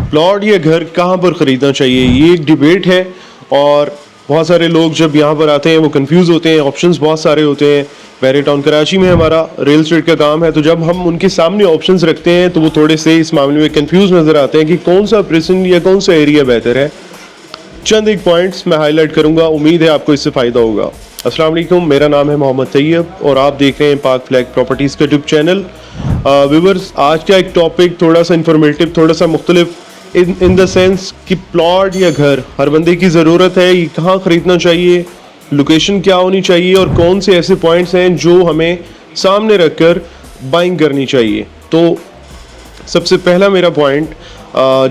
Plot या घर कहाँ पर ख़रीदना चाहिए, ये एक डिबेट है। और बहुत सारे लोग जब यहाँ पर आते हैं वो कंफ्यूज होते हैं, ऑप्शंस बहुत सारे होते हैं। बैरियर टाउन कराची में हमारा रियल एस्टेट का काम है, तो जब हम उनके सामने ऑप्शंस रखते हैं तो वो थोड़े से इस मामले में कंफ्यूज नज़र आते हैं कि कौन सा प्रेजेंट या कौन सा एरिया बेहतर है। चंद एक पॉइंट्स मैं हाईलाइट करूंगा, उम्मीद है आपको इससे फ़ायदा होगा। अस्सलाम वालेकुम, मेरा नाम है मोहम्मद तैयब और आप देख रहे हैं पाक फ्लैग प्रॉपर्टीज़ का यूट्यूब चैनल। व्यूअर्स, आज का एक टॉपिक थोड़ा सा इंफॉर्मेटिव, थोड़ा सा मुख्तलिफ इन द सेंस कि प्लॉट या घर हर बंदे की ज़रूरत है, ये कहाँ ख़रीदना चाहिए, लोकेशन क्या होनी चाहिए और कौन से ऐसे पॉइंट्स हैं जो हमें सामने रख कर बाइंग करनी चाहिए। तो सबसे पहला मेरा पॉइंट,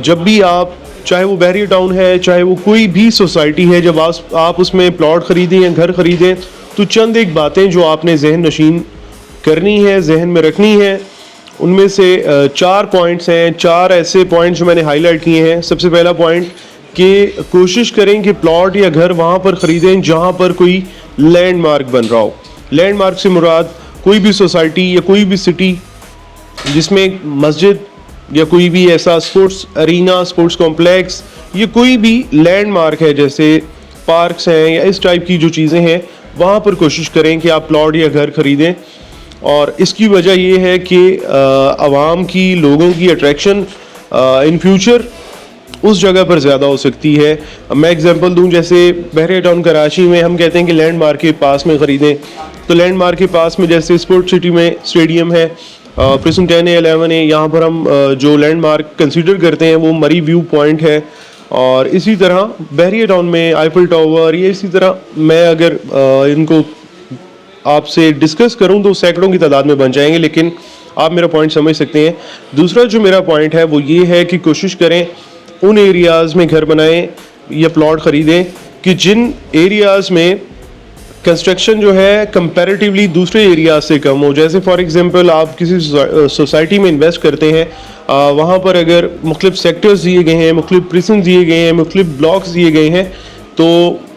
जब भी आप, चाहे वो बैरियर टाउन है, चाहे वो कोई भी सोसाइटी है, जब आप उसमें प्लॉट ख़रीदें या घर ख़रीदें तो चंद एक बातें जो आपने जहन नशीन करनी है, जहन में रखनी है। उनमें से 4 पॉइंट्स हैं, 4 ऐसे पॉइंट्स जो मैंने हाईलाइट किए हैं। सबसे पहला पॉइंट कि कोशिश करें कि प्लॉट या घर वहाँ पर ख़रीदें जहाँ पर कोई लैंडमार्क बन रहा हो। लैंडमार्क से मुराद कोई भी सोसाइटी या कोई भी सिटी जिसमें मस्जिद या कोई भी ऐसा स्पोर्ट्स अरीना, स्पोर्ट्स कॉम्प्लेक्स, ये कोई भी लैंडमार्क है, जैसे पार्क्स हैं या इस टाइप की जो चीज़ें हैं, वहाँ पर कोशिश करें कि आप प्लॉट या घर ख़रीदें। और इसकी वजह ये है कि आवाम की, लोगों की अट्रैक्शन इन फ्यूचर उस जगह पर ज़्यादा हो सकती है। मैं एग्जांपल दूं, जैसे बैरियर टाउन कराची में हम कहते हैं कि लैंडमार्क के पास में ख़रीदें, तो लैंडमार्क के पास में जैसे स्पोर्ट्स सिटी में स्टेडियम है, प्रिज्म 10 है, 11 है, यहाँ पर हम जो लैंडमार्क कंसीडर करते हैं वो मरी व्यू पॉइंट है। और इसी तरह बैरियर टाउन में आईफिल टावर, ये इसी तरह मैं अगर इनको आपसे डिस्कस करूं तो सैकड़ों की तादाद में बन जाएंगे, लेकिन आप मेरा पॉइंट समझ सकते हैं। दूसरा जो मेरा पॉइंट है वो ये है कि कोशिश करें उन एरियाज़ में घर बनाएं या प्लॉट ख़रीदें कि जिन एरियाज़ में कंस्ट्रक्शन जो है कंपैरेटिवली दूसरे एरियाज से कम हो। जैसे फॉर एग्जांपल आप किसी सोसाइटी में इन्वेस्ट करते हैं, वहाँ पर अगर मुख्तलिफ सेक्टर्स दिए गए हैं, मुख्तलिफ प्रिजन दिए गए हैं, मुख्तलिफ ब्लॉक्स दिए गए हैं, तो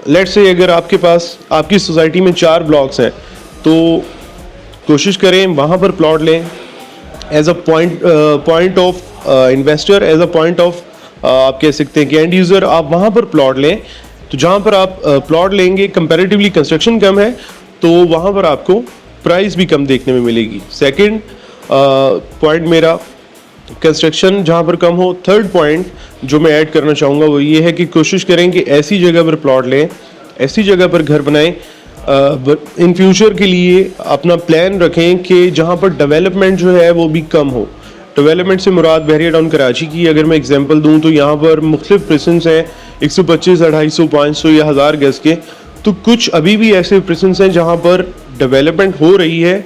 लेट्स से अगर आपके पास, आपकी सोसाइटी में 4 ब्लॉक्स हैं, तो कोशिश करें वहाँ पर प्लॉट लें as a point of investor, as a point of आप कह सकते हैं कि एंड यूज़र, आप वहाँ पर प्लॉट लें। तो जहाँ पर आप प्लॉट लेंगे, कंपैरेटिवली कंस्ट्रक्शन कम है, तो वहाँ पर आपको प्राइस भी कम देखने में मिलेगी। सेकंड पॉइंट मेरा, कंस्ट्रक्शन जहाँ पर कम हो। थर्ड पॉइंट जो मैं ऐड करना चाहूँगा वो ये है कि कोशिश करें कि ऐसी जगह पर प्लॉट लें, ऐसी जगह पर घर बनाएं, इन फ्यूचर के लिए अपना प्लान रखें कि जहाँ पर डेवलपमेंट जो है वो भी कम हो। डेवलपमेंट से मुराद बैरियर टाउन कराची की अगर मैं एग्जांपल दूं तो यहाँ पर मुख्तलिफ प्रिजन्स हैं, 125, 250, 500 या 1000 गज के। तो कुछ अभी भी ऐसे प्रिजन्स हैं जहाँ पर डेवलपमेंट हो रही है,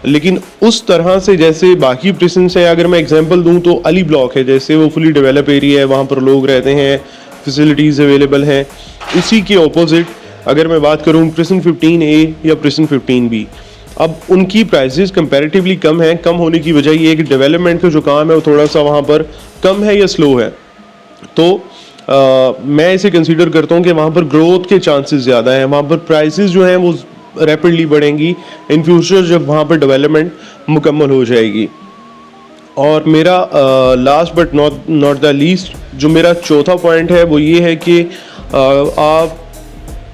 लेकिन उस तरह से जैसे बाकी प्रिजन्स हैं। अगर मैं एग्जांपल दूं तो अली ब्लॉक है, जैसे वो फुली डेवलप एरिया है, वहाँ पर लोग रहते हैं, फैसिलिटीज़ अवेलेबल हैं। उसी के ऑपोजिट अगर मैं बात करूँ प्रिजन 15A या प्रिजन 15B, अब उनकी प्राइसेस कंपैरेटिवली कम हैं। कम होने की वजह ये है कि डेवलपमेंट का जो काम है वो थोड़ा सा वहाँ पर कम है या स्लो है। तो मैं इसे कंसीडर करता हूँ कि वहाँ पर ग्रोथ के चांसेस ज़्यादा हैं, वहाँ पर प्राइसेस जो हैं वो रैपिडली बढ़ेंगी इन फ्यूचर जब वहाँ पर डेवलपमेंट मुकम्मल हो जाएगी। और मेरा last but not the least जो मेरा चौथा पॉइंट है वो ये है कि आप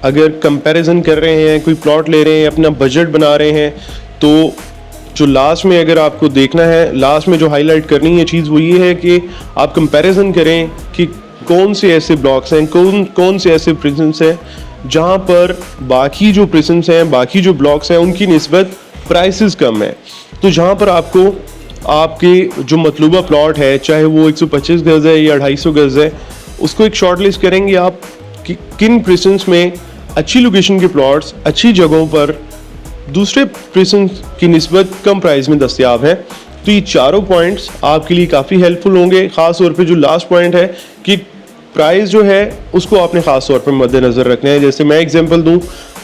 अगर कंपैरिजन कर रहे हैं, कोई प्लॉट ले रहे हैं, अपना बजट बना रहे हैं, तो जो लास्ट में अगर आपको देखना है, लास्ट में जो हाईलाइट करनी है चीज़ वो ये है कि आप कंपैरिजन करें कि कौन से ऐसे ब्लॉक्स हैं, कौन से ऐसे प्रिजन्स हैं जहाँ पर बाकी जो प्रिजन्स हैं, बाकी जो ब्लॉक्स हैं उनकी निस्बत प्राइसेस कम है। तो जहाँ पर आपको आपके जो मतलूबा प्लॉट है, चाहे वो 125 गज है या 250 गज है, उसको एक शॉर्ट लिस्ट करेंगे आप कि किन प्रिजन्स में अच्छी लोकेशन के प्लॉट्स अच्छी जगहों पर दूसरे प्रिजन्स की निस्बत कम प्राइस में दस्तयाब हैं। तो ये चारों पॉइंट्स आपके लिए काफ़ी हेल्पफुल होंगे। ख़ास तौर पे जो लास्ट पॉइंट है कि प्राइस जो है उसको आपने ख़ास तौर पे मद्देनज़र रखना है। जैसे मैं एग्जांपल दूं,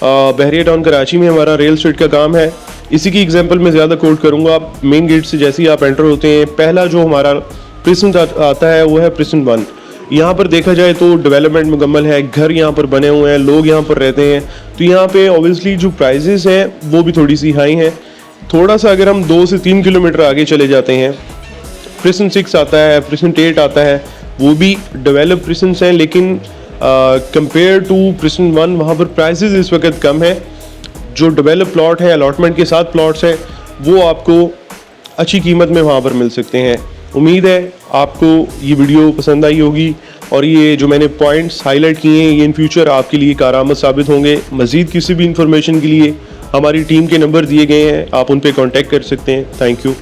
बैरियर टाउन कराची में हमारा रियल एस्टेट का काम है, इसी की एग्जांपल मैं ज़्यादा कोट करूँगा। मेन गेट से जैसे ही आप एंटर होते हैं, पहला जो हमारा प्रिजन आता है वो है प्रिजन 1। यहाँ पर देखा जाए तो डेवलपमेंट मुकम्मल है, घर यहाँ पर बने हुए हैं, लोग यहाँ पर रहते हैं, तो यहाँ पे ऑब्वियसली जो प्राइजेस हैं वो भी थोड़ी सी हाई हैं। थोड़ा सा अगर हम 2 से 3 किलोमीटर आगे चले जाते हैं, प्रिजन 6 आता है, प्रिजन 8 आता है, वो भी डेवलप प्रिसन्स हैं, लेकिन कंपेयर टू प्रिसन 1 वहाँ पर प्राइसेस इस वक्त कम है। जो डेवलप प्लॉट है अलॉटमेंट के साथ प्लॉट्स हैं वो आपको अच्छी कीमत में वहाँ पर मिल सकते हैं। उम्मीद है आपको ये वीडियो पसंद आई होगी और ये जो मैंने पॉइंट्स हाईलाइट किए हैं ये इन फ्यूचर आपके लिए कारआमद साबित होंगे। मज़ीद किसी भी इंफॉर्मेशन के लिए हमारी टीम के नंबर दिए गए हैं, आप उन पर कॉन्टेक्ट कर सकते हैं। Thank you.